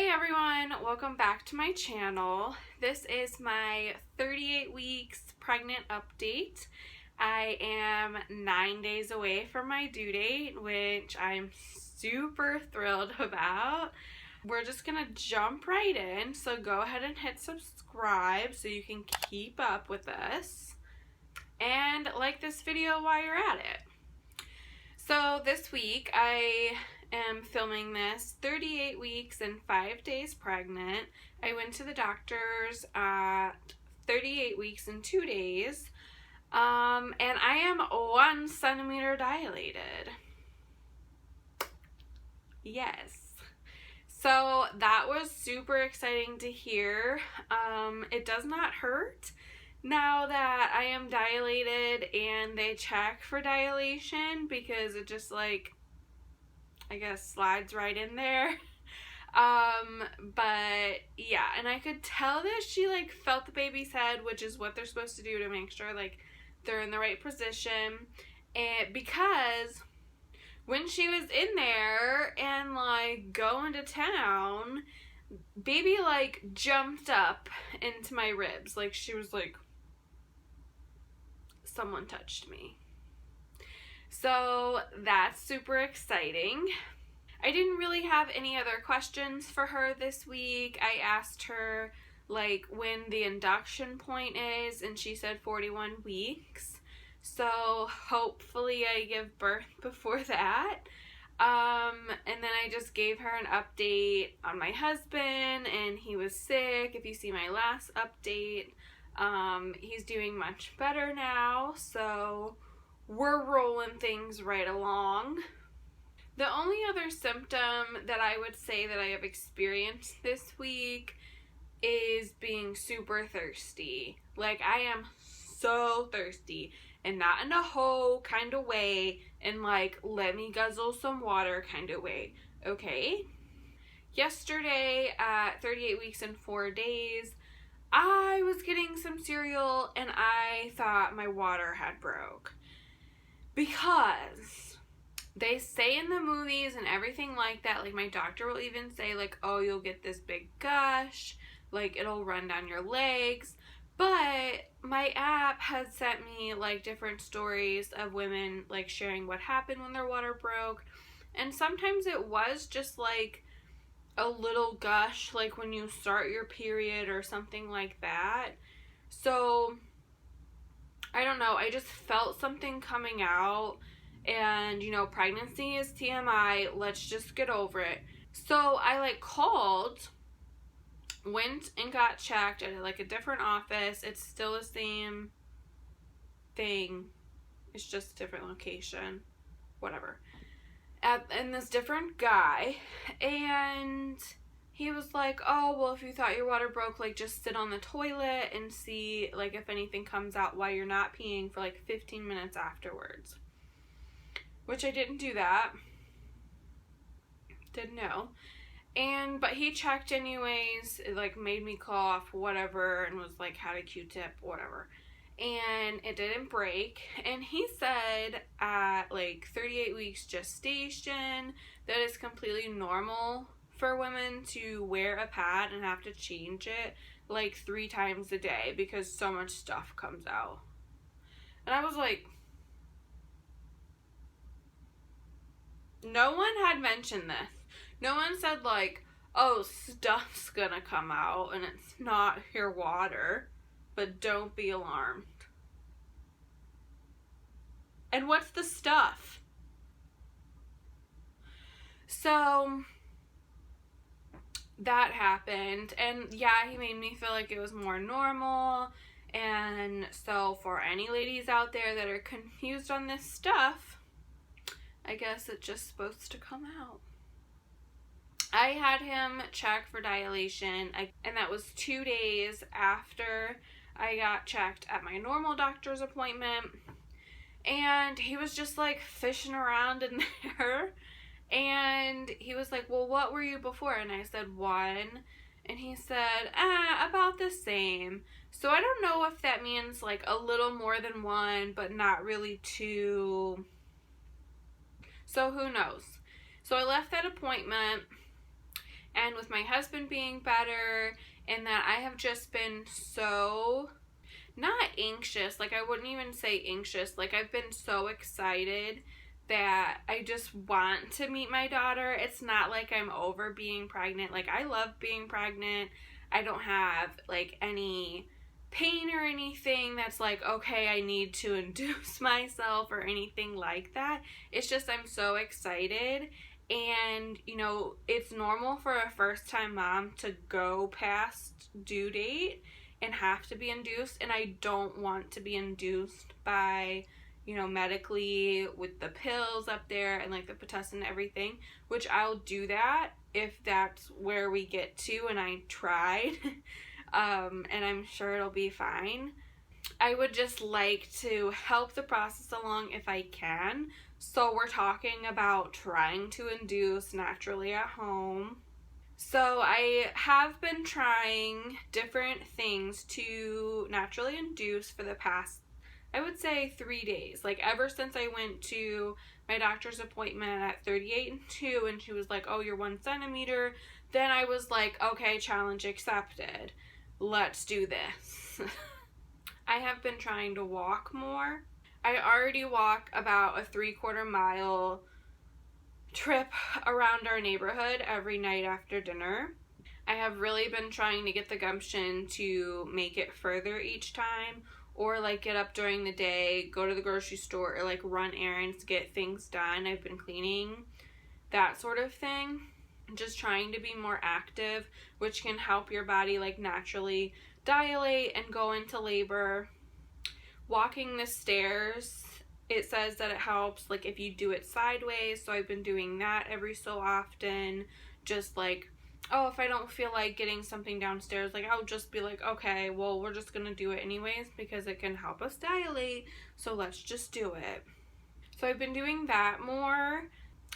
Hey everyone, welcome back to my channel. This is my 38 weeks pregnant update. I am 9 days away from my due date, which I'm super thrilled about. We're just gonna jump right in, so go ahead and hit subscribe so you can keep up with us. And like this video while you're at it. So this week I am filming this 38 weeks and 5 days pregnant. I went to the doctor's at 38 weeks and 2 days. And I am 1 centimeter dilated. Yes. So that was super exciting to hear. It does not hurt now that I am dilated and they check for dilation because it just like, I guess, slides right in there. But yeah, and I could tell that she like felt the baby's head, which is what they're supposed to do to make sure like they're in the right position. And because when she was in there and like going to town, baby like jumped up into my ribs. Like she was like, someone touched me. So that's super exciting. I didn't really have any other questions for her this week. I asked her like when the induction point is, and she said 41 weeks. So hopefully I give birth before that. And then I just gave her an update on my husband, and he was sick. If you see my last update, he's doing much better now. So we're rolling things right along. The only other symptom that I would say that I have experienced this week is being super thirsty. Like I am so thirsty, and not in a hoe kind of way, and like let me guzzle some water kind of way, okay? Yesterday at 38 weeks and 4 days, I was getting some cereal and I thought my water had broke. Because they say in the movies and everything like that, like my doctor will even say like, oh, you'll get this big gush, like it'll run down your legs. But my app has sent me like different stories of women like sharing what happened when their water broke. And sometimes it was just like a little gush, like when you start your period or something like that. So I don't know, I just felt something coming out, and you know, pregnancy is TMI, let's just get over it. So I like called, went and got checked at like a different office. It's still the same thing, it's just a different location, whatever, and this different guy, and he was like, oh, well, if you thought your water broke, like, just sit on the toilet and see, like, if anything comes out while you're not peeing for, like, 15 minutes afterwards. Which I didn't do that. Didn't know. But he checked anyways. It, like, made me cough, whatever, and was like, had a Q-tip, whatever. And it didn't break. And he said at, like, 38 weeks gestation that it's completely normal for women to wear a pad and have to change it like 3 times a day because so much stuff comes out. And I was like, no one had mentioned this. No one said like, oh, stuff's gonna come out and it's not your water, but don't be alarmed. And what's the stuff? So that happened, and yeah, he made me feel like it was more normal. And so for any ladies out there that are confused on this stuff, I guess it's just supposed to come out. I had him check for dilation, and that was 2 days after I got checked at my normal doctor's appointment, and he was just like fishing around in there. And he was like, well, what were you before? And I said 1. And he said, about the same. So I don't know if that means like a little more than 1, but not really 2. So who knows? So I left that appointment, and with my husband being better, and that I have just been so not anxious, like I wouldn't even say anxious, like I've been so excited that I just want to meet my daughter. It's not like I'm over being pregnant. Like, I love being pregnant. I don't have like any pain or anything that's like, okay, I need to induce myself or anything like that. It's just I'm so excited. And, you know, it's normal for a first-time mom to go past due date and have to be induced, and I don't want to be induced by, you know, medically with the pills up there and like the Pitocin and everything, which I'll do that if that's where we get to, and I tried. And I'm sure it'll be fine. I would just like to help the process along if I can. So we're talking about trying to induce naturally at home. So I have been trying different things to naturally induce for the past, I would say, 3 days. Like, ever since I went to my doctor's appointment at 38 and 2, and she was like, oh, you're 1 centimeter. Then I was like, okay, challenge accepted. Let's do this. I have been trying to walk more. I already walk about a 3/4 mile trip around our neighborhood every night after dinner. I have really been trying to get the gumption to make it further each time, or like get up during the day, go to the grocery store, or like run errands, get things done. I've been cleaning, that sort of thing. Just trying to be more active, which can help your body like naturally dilate and go into labor. Walking the stairs, it says that it helps like if you do it sideways, so I've been doing that every so often. Just like, oh, if I don't feel like getting something downstairs, like I'll just be like, okay, well, we're just gonna do it anyways because it can help us dilate, so let's just do it. So I've been doing that more.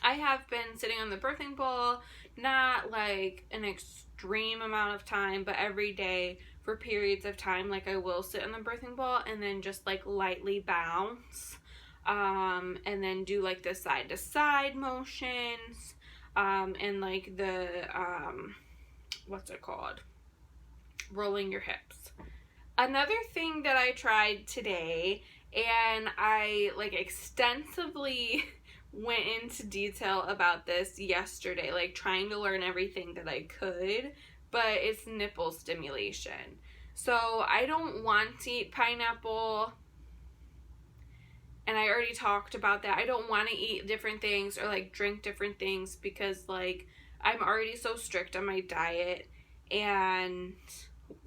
I have been sitting on the birthing ball, not like an extreme amount of time, but every day for periods of time. Like, I will sit on the birthing ball and then just like lightly bounce, and then do like the side to side motions, and like the what's it called, rolling your hips. Another thing that I tried today, and I like extensively went into detail about this yesterday, like trying to learn everything that I could, but it's nipple stimulation. So I don't want to eat pineapple, and I already talked about that. I don't want to eat different things or like drink different things because like I'm already so strict on my diet, and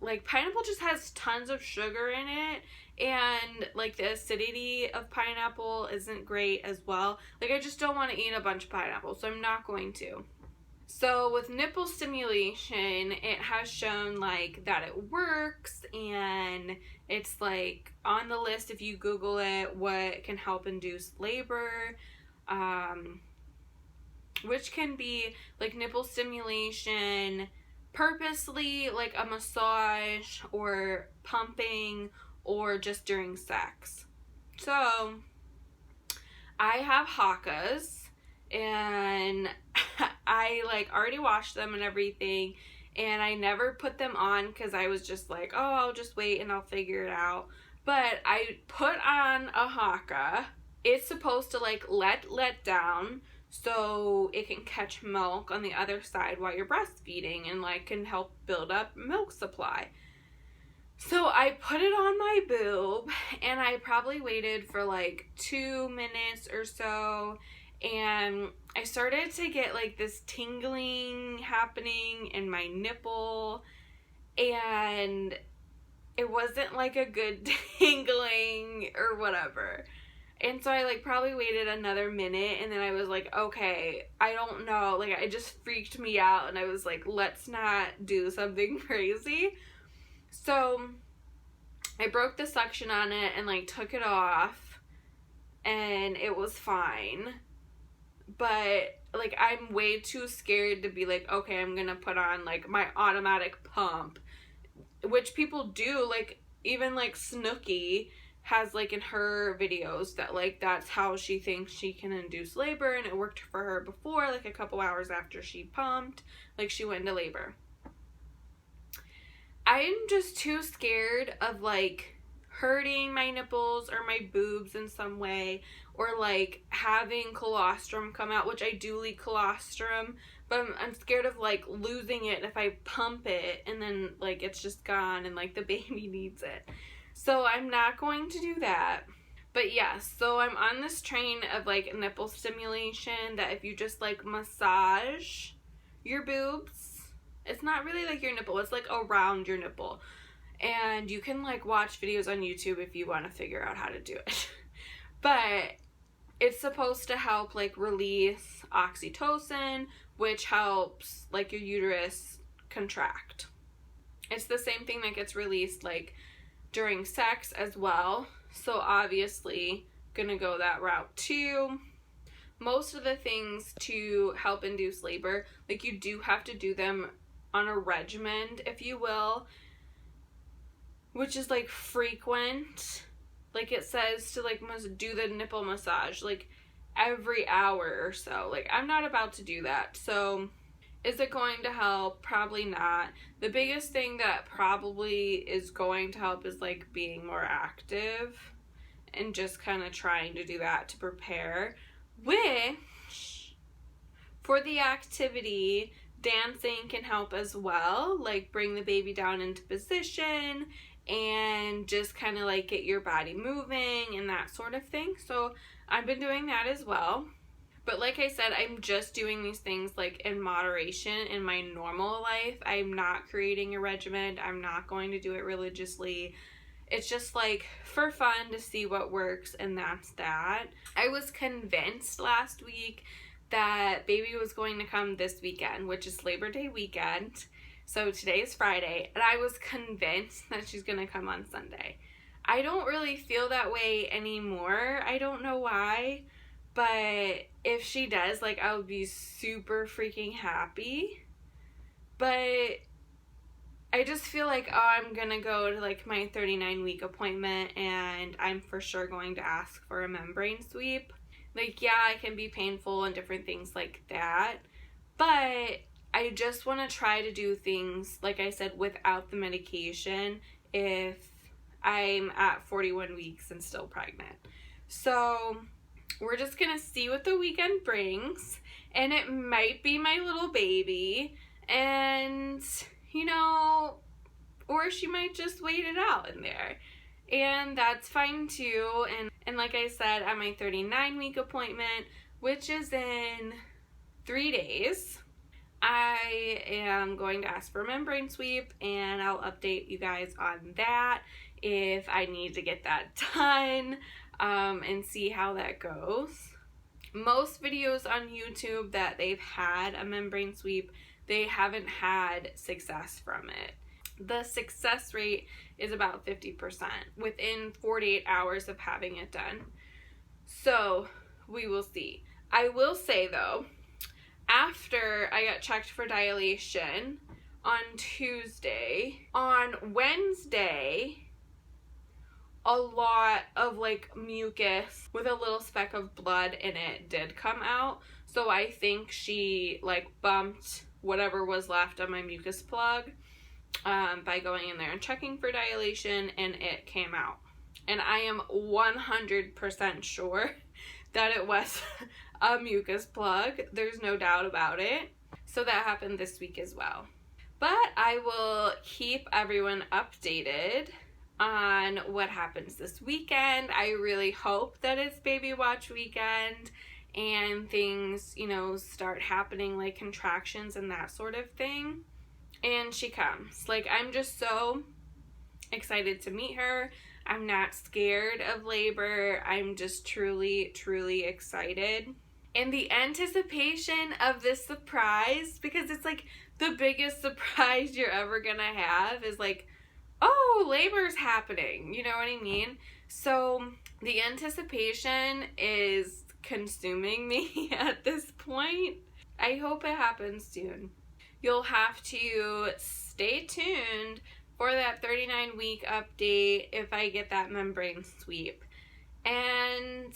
like pineapple just has tons of sugar in it, and like the acidity of pineapple isn't great as well. Like, I just don't want to eat a bunch of pineapple, so I'm not going to. So with nipple stimulation, it has shown like that it works, and it's like on the list if you Google it, what can help induce labor, which can be like nipple stimulation purposely, like a massage or pumping, or just during sex. So I have Hakas, and I like already washed them and everything, and I never put them on because I was just like, oh, I'll just wait and I'll figure it out. But I put on a Haka. It's supposed to like let down so it can catch milk on the other side while you're breastfeeding, and like can help build up milk supply. So I put it on my boob, and I probably waited for like 2 minutes or so, and I started to get like this tingling happening in my nipple, and it wasn't like a good tingling or whatever. And so I like probably waited another minute, and then I was like, okay, I don't know, like it just freaked me out, and I was like, let's not do something crazy. So I broke the suction on it and like took it off, and it was fine. But like I'm way too scared to be like, okay, I'm gonna put on like my automatic pump, which people do. Like even like Snooki has like in her videos that like that's how she thinks she can induce labor, and it worked for her before, like a couple hours after she pumped, like she went into labor. I'm just too scared of like hurting my nipples or my boobs in some way, or like having colostrum come out, which I do leak colostrum, but I'm scared of like losing it if I pump it and then like it's just gone and like the baby needs it. So I'm not going to do that. But yeah, so I'm on this train of like nipple stimulation, that if you just like massage your boobs, it's not really like your nipple, it's like around your nipple. And you can like watch videos on YouTube if you want to figure out how to do it. But it's supposed to help like release oxytocin, which helps like your uterus contract. It's the same thing that gets released like during sex as well. So obviously gonna go that route too. Most of the things to help induce labor, like you do have to do them on a regimen, if you will, which is like frequent. Like it says to like do the nipple massage like every hour or so. Like I'm not about to do that. So is it going to help? Probably not. The biggest thing that probably is going to help is like being more active and just kind of trying to do that to prepare. Which, for the activity, dancing can help as well. Like bring the baby down into position and just kind of like get your body moving and that sort of thing. So I've been doing that as well. But like I said, I'm just doing these things like in moderation in my normal life. I'm not creating a regimen. I'm not going to do it religiously. It's just like for fun to see what works, and that's that. I was convinced last week that baby was going to come this weekend, which is Labor Day weekend. So today is Friday, and I was convinced that she's going to come on Sunday. I don't really feel that way anymore. I don't know why. But if she does, like, I would be super freaking happy. But I just feel like, oh, I'm going to go to, like, my 39-week appointment, and I'm for sure going to ask for a membrane sweep. Like, yeah, it can be painful and different things like that. But I just want to try to do things, like I said, without the medication if I'm at 41 weeks and still pregnant. So we're just going to see what the weekend brings, and it might be my little baby, and, you know, or she might just wait it out in there, and that's fine too. And like I said, at my 39-week appointment, which is in 3 days, I am going to ask for a membrane sweep, and I'll update you guys on that if I need to get that done. And see how that goes. Most videos on YouTube that they've had a membrane sweep, they haven't had success from it. The success rate is about 50% within 48 hours of having it done. So we will see. I will say though, after I got checked for dilation on Tuesday, on Wednesday, a lot of like mucus with a little speck of blood in it did come out. So I think she like bumped whatever was left on my mucus plug by going in there and checking for dilation, and it came out. And I am 100% sure that it was a mucus plug. There's no doubt about it. So that happened this week as well. But I will keep everyone updated on what happens this weekend. I really hope that it's baby watch weekend and things, you know, start happening like contractions and that sort of thing. And she comes. Like, I'm just so excited to meet her. I'm not scared of labor. I'm just truly, truly excited. And the anticipation of this surprise, because it's like the biggest surprise you're ever gonna have, is like, oh, labor's happening, you know what I mean? So the anticipation is consuming me at this point. I hope it happens soon. You'll have to stay tuned for that 39-week update if I get that membrane sweep. And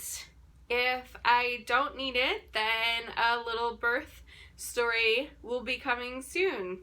if I don't need it, then a little birth story will be coming soon.